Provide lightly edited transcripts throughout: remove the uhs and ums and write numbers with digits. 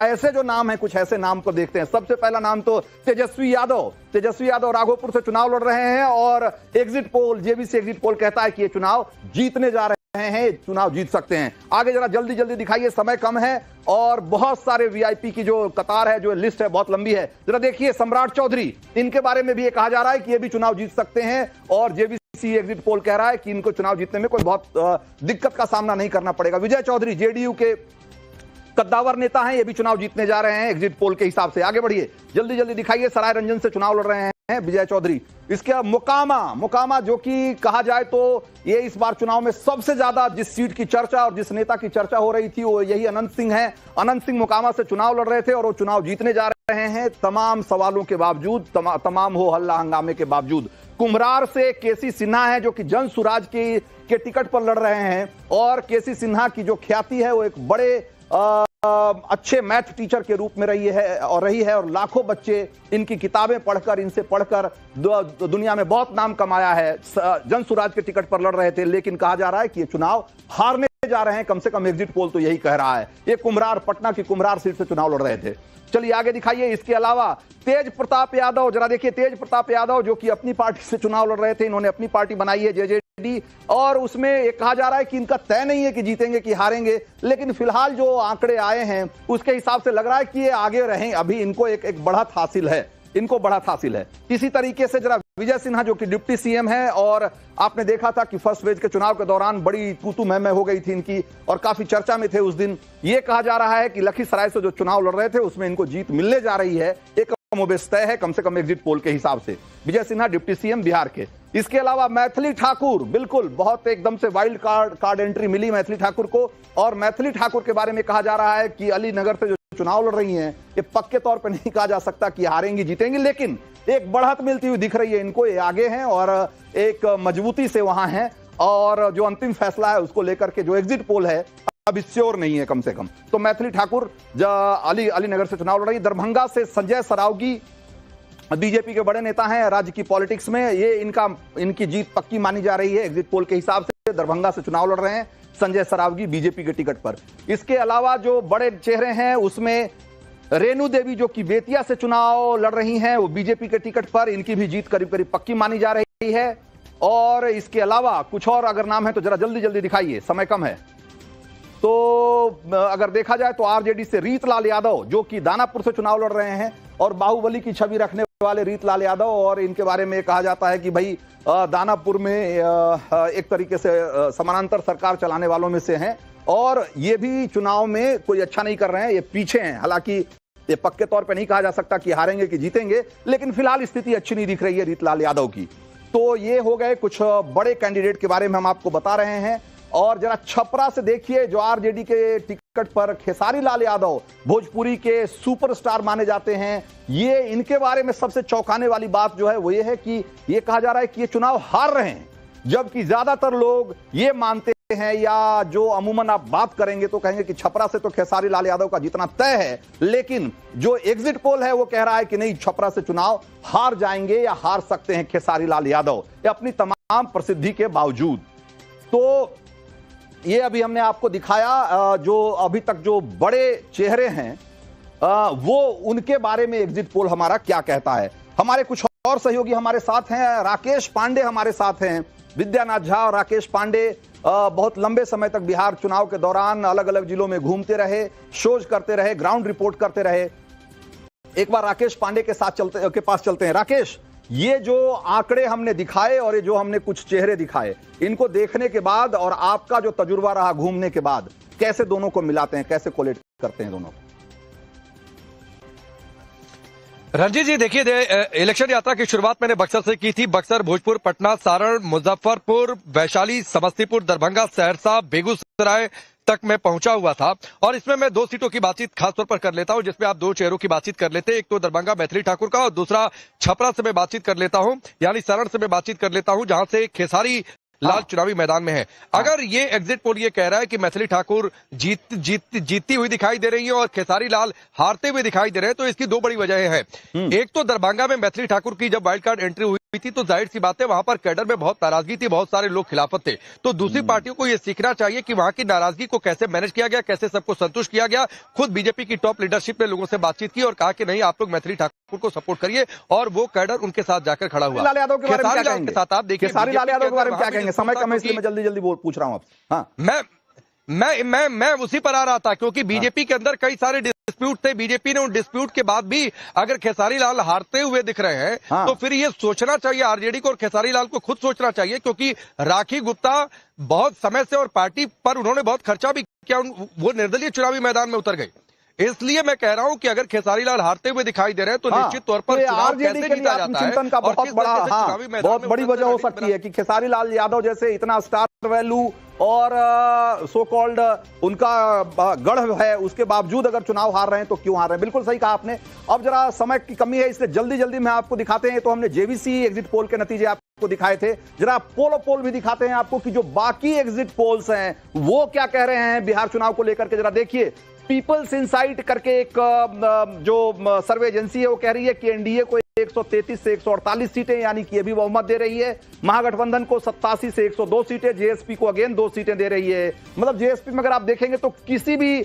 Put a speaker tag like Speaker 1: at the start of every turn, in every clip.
Speaker 1: ऐसे जो नाम है, कुछ ऐसे नाम को देखते हैं। सबसे पहला नाम तो तेजस्वी यादव राघोपुर से चुनाव लड़ रहे हैं और exit poll, JBC exit poll कहता है कि ये चुनाव जीतने जा रहे हैं, चुनाव जीत सकते हैं। आगे जरा जल्दी जल्दी दिखाइए, समय कम है और बहुत सारे वीआईपी की जो कतार है, जो लिस्ट है, बहुत लंबी है। जरा देखिए, सम्राट चौधरी, इनके बारे में भी ये कहा जा रहा है कि ये भी चुनाव जीत सकते हैं और जेबीसी एग्जिट पोल कह रहा है कि इनको चुनाव जीतने में कोई बहुत दिक्कत का सामना नहीं करना पड़ेगा। विजय चौधरी जेडीयू के कद्दावर नेता हैं, ये भी चुनाव जीतने जा रहे हैं एग्जिट पोल के हिसाब से। आगे बढ़िए, जल्दी जल्दी दिखाइए, सराय रंजन से चुनाव लड़ रहे हैं विजय चौधरी। इसके मोकामा जो कि कहा जाए तो ये इस बार चुनाव में सबसे ज्यादा जिस सीट की चर्चा और जिस नेता की चर्चा हो रही थी वो यही अनंत सिंह है। अनंत सिंह मोकामा से चुनाव लड़ रहे थे और वो चुनाव जीतने जा रहे हैं तमाम सवालों के बावजूद, तमाम हो हल्ला हंगामे के बावजूद। कुम्हरार से केसी सिन्हा है जो कि जन सुराज के टिकट पर लड़ रहे हैं और केसी सिन्हा की जो ख्याति है वो एक बड़े अच्छे मैथ टीचर के रूप में रही है और लाखों बच्चे इनकी किताबें पढ़कर, इनसे पढ़कर दुनिया में बहुत नाम कमाया है। जन सुराज के टिकट पर लड़ रहे थे, लेकिन कहा जा रहा है कि ये चुनाव हारने जा रहे हैं, कम से कम एग्जिट पोल तो यही कह रहा है। ये कुम्हरार, पटना की कुम्हरार सीट से चुनाव लड़ रहे थे। चलिए आगे दिखाइए। इसके अलावा तेज प्रताप यादव, जरा देखिए, तेज प्रताप यादव जो कि अपनी पार्टी से चुनाव लड़ रहे थे, इन्होंने अपनी पार्टी बनाई है जेजेडी और उसमें ये कहा जा रहा है कि इनका तय नहीं है कि जीतेंगे कि हारेंगे, लेकिन फिलहाल जो आंकड़े आए हैं उसके हिसाब से लग रहा है कि ये आगे रहें। अभी इनको एक बढ़त हासिल है, इसी तरीके से जरा विजय सिन्हा जो कि डिप्टी सीएम है और आपने देखा था कि फर्स्ट वेव के चुनाव के दौरान बड़ी तू मैं हो गई थी इनकी और काफी चर्चा में थे उस दिन। ये कहा जा रहा है कि लखीसराय से जो चुनाव लड़ रहे थे उसमें इनको जीत मिलने जा रही है, एक कमोबेश तय है, कम से कम एग्जिट पोल के हिसाब से। विजय सिन्हा डिप्टी सीएम बिहार के। इसके अलावा मैथिली ठाकुर, बिल्कुल बहुत एकदम से वाइल्ड कार्ड एंट्री मिली मैथिली ठाकुर को और मैथिली ठाकुर के बारे में कहा जा रहा है कि अलीनगर से जो चुनाव लड़ रही हैं, ये पक्के तौर पर नहीं कहा जा सकता कि हारेंगी जीतेंगी, लेकिन एक बढ़त मिलती हुई दिख रही है इनको। ये आगे हैं और एक मजबूती से वहां हैं और जो अंतिम फैसला है उसको लेकर के जो एग्जिट पोल है अभी श्योर नहीं है कम से कम। तो मैथिली ठाकुर अलीनगर से चुनाव लड़ रही। दरभंगा से संजय सरावगी, बीजेपी के बड़े नेता हैं राज्य की पॉलिटिक्स में, ये इनकी जीत पक्की मानी जा रही है एग्जिट पोल के हिसाब से। दरभंगा से चुनाव लड़ रहे हैं संजय सरावगी बीजेपी के टिकट पर। इसके अलावा जो बड़े चेहरे हैं उसमें रेणु देवी जो कि बेतिया से चुनाव लड़ रही हैं, वो बीजेपी के टिकट पर, इनकी भी जीत करीब करीब पक्की मानी जा रही है। और इसके अलावा कुछ और अगर नाम है तो जरा जल्दी जल्दी दिखाइए, समय कम है। तो अगर देखा जाए तो आरजेडी से रीतलाल यादव जो कि दानापुर से चुनाव लड़ रहे हैं और बाहुबली की छवि रखने वाले रीतलाल यादव, और इनके बारे में कहा जाता है कि भाई दानापुर में एक तरीके से समानांतर सरकार चलाने वालों में से हैं और ये भी चुनाव में कोई अच्छा नहीं कर रहे हैं, ये पीछे हैं। हालांकि ये पक्के तौर पे नहीं कहा जा सकता कि हारेंगे कि जीतेंगे, लेकिन फिलहाल स्थिति अच्छी नहीं दिख रही है रीतलाल यादव की। तो ये हो गए कुछ बड़े कैंडिडेट के बारे में हम आपको बता रहे हैं। और जरा छपरा से देखिए, जो आरजेडी के टिकट पर खेसारी लाल यादव, भोजपुरी के सुपरस्टार माने जाते हैं, ये इनके बारे में सबसे चौंकाने वाली बात जो है वो ये है कि ये कहा जा रहा है कि ये चुनाव हार रहे हैं, जबकि ज्यादातर लोग ये मानते हैं या जो अमूमन आप बात करेंगे तो कहेंगे कि छपरा से तो खेसारी लाल यादव का जीतना तय है, लेकिन जो एग्जिट पोल है वो कह रहा है कि नहीं, छपरा से चुनाव हार जाएंगे या हार सकते हैं खेसारी लाल यादव, ये अपनी तमाम प्रसिद्धि के बावजूद। तो ये अभी हमने आपको दिखाया जो अभी तक जो बड़े चेहरे हैं वो उनके बारे में एग्जिट पोल हमारा क्या कहता है। हमारे कुछ और सहयोगी हमारे साथ हैं, राकेश पांडे हमारे साथ हैं। विद्यानाथ झा और राकेश पांडे बहुत लंबे समय तक बिहार चुनाव के दौरान अलग अलग जिलों में घूमते रहे, शोज करते रहे, ग्राउंड रिपोर्ट करते रहे। एक बार राकेश पांडे के पास चलते हैं। राकेश, ये जो आंकड़े हमने दिखाए और ये जो हमने कुछ चेहरे दिखाए, इनको देखने के बाद और आपका जो तजुर्बा रहा घूमने के बाद, कैसे दोनों को मिलाते हैं, कैसे कोलेट करते हैं दोनों?
Speaker 2: रंजीत जी देखिए, इलेक्शन यात्रा की शुरुआत मैंने बक्सर से की थी। बक्सर, भोजपुर, पटना, सारण, मुजफ्फरपुर, वैशाली, समस्तीपुर, दरभंगा, सहरसा, बेगूसराय तक मैं पहुंचा हुआ था और इसमें मैं 2 सीटों की बातचीत खासतौर पर कर लेता हूं, जिसमें आप 2 चेहरों की बातचीत कर लेते हैं। एक तो दरभंगा मैथिली ठाकुर का और दूसरा छपरा से मैं बातचीत कर लेता हूं, यानी सारण से मैं बातचीत कर लेता हूं, जहां से खेसारी लाल चुनावी मैदान में है। अगर ये एग्जिट पोल ये कह रहा है कि मैथिली ठाकुर जीतती हुई दिखाई दे रही है और खेसारी लाल हारते हुए दिखाई दे रहे हैं, तो इसकी 2 बड़ी वजह है। एक तो दरभंगा में मैथिली ठाकुर की जब वाइल्ड कार्ड एंट्री हुई थी तो जाहिर सी बात है वहां पर कैडर में बहुत नाराजगी थी, बहुत सारे लोग खिलाफत थे। तो दूसरी पार्टियों को यह सीखना चाहिए कि वहां की नाराजगी को कैसे मैनेज किया गया, कैसे सबको संतुष्ट किया गया। खुद बीजेपी की टॉप लीडरशिप ने लोगों से बातचीत की और कहा कि नहीं, आप लोग मैथिली ठाकुर को सपोर्ट करिए, और वो कैडर उनके साथ जाकर खड़ा हुआ।
Speaker 1: लाल यादव के बारे में क्या
Speaker 2: के साथ आप देखिए,
Speaker 1: खेसारी लाल यादव के बारे में क्या कहेंगे? समय कम है इसलिए मैं जल्दी जल्दी पूछ रहा हूं आपसे। हाँ,
Speaker 2: मैं उसी पर आ रहा था, क्योंकि बीजेपी के अंदर कई सारे डिस्प्यूट थे। बीजेपी ने उन डिस्प्यूट के बाद भी अगर खेसारी लाल हारते हुए दिख रहे हैं तो फिर ये सोचना चाहिए आरजेडी को और खेसारी लाल को खुद सोचना चाहिए, क्योंकि राखी गुप्ता बहुत समय से और पार्टी पर उन्होंने बहुत खर्चा भी किया, वो निर्दलीय चुनावी मैदान में उतर गए। इसलिए मैं कह रहा हूं कि अगर खेसारी लाल हारते हुए दिखाई दे रहे हैं तो निश्चित तौर पर
Speaker 1: आरजेडी के लिए आत्मचिंतन का बहुत बड़ी वजह हो सकती है कि खेसारी लाल यादव जैसे इतना स्टार वैल्यू और सो कॉल्ड उनका गढ़ है, उसके बावजूद अगर चुनाव हार रहे हैं तो क्यों हार रहे हैं? बिल्कुल सही कहा आपने। अब जरा समय की कमी है, इसलिए जल्दी जल्दी मैं आपको दिखाते हैं। तो हमने जेवीसी एग्जिट पोल के नतीजे आपको दिखाए थे, जरा पोल पोल भी दिखाते हैं आपको कि जो बाकी एग्जिट पोल्स हैं वो क्या कह रहे हैं बिहार चुनाव को लेकर के। जरा देखिए, पीपल्स इनसाइट करके एक जो सर्वे एजेंसी है वो कह रही है कि एनडीए को 133 से 148 सीटें यानी कि अभी बहुमत दे रही है। महागठबंधन को 87 से 102 सीटें, जेएसपी को अगेन 2 सीटें दे रही है। मतलब जेएसपी में अगर आप देखेंगे तो किसी भी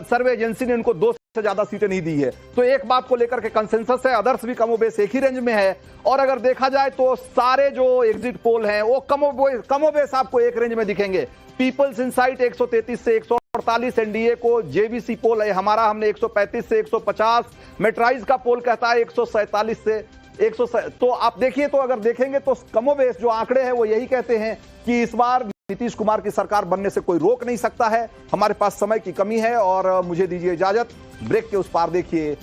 Speaker 1: सर्वे एजेंसी ने उनको 2 से ज्यादा सीटें नहीं दी है। तो एक बात को लेकर के कंसेंसस है, अदर्स भी कमोबेश एक ही रेंज में है। और अगर देखा जाए तो सारे जो एग्जिट पोल हैं वो कमोबेश आपको एक रेंज में दिखेंगे। पीपल्स इनसाइट 133 से 148 एनडीए को, जेवीसी पोल है हमारा, हमने 135 से 150, मेट्राइज का पोल कहता है 147 से 100। तो आप देखिए, तो अगर देखेंगे तो कमोबेश जो आंकड़े हैं वो यही कहते हैं कि इस बार नीतीश कुमार की सरकार बनने से कोई रोक नहीं सकता है। हमारे पास समय की कमी है और मुझे दीजिए इजाजत। ब्रेक के उस पार देखिए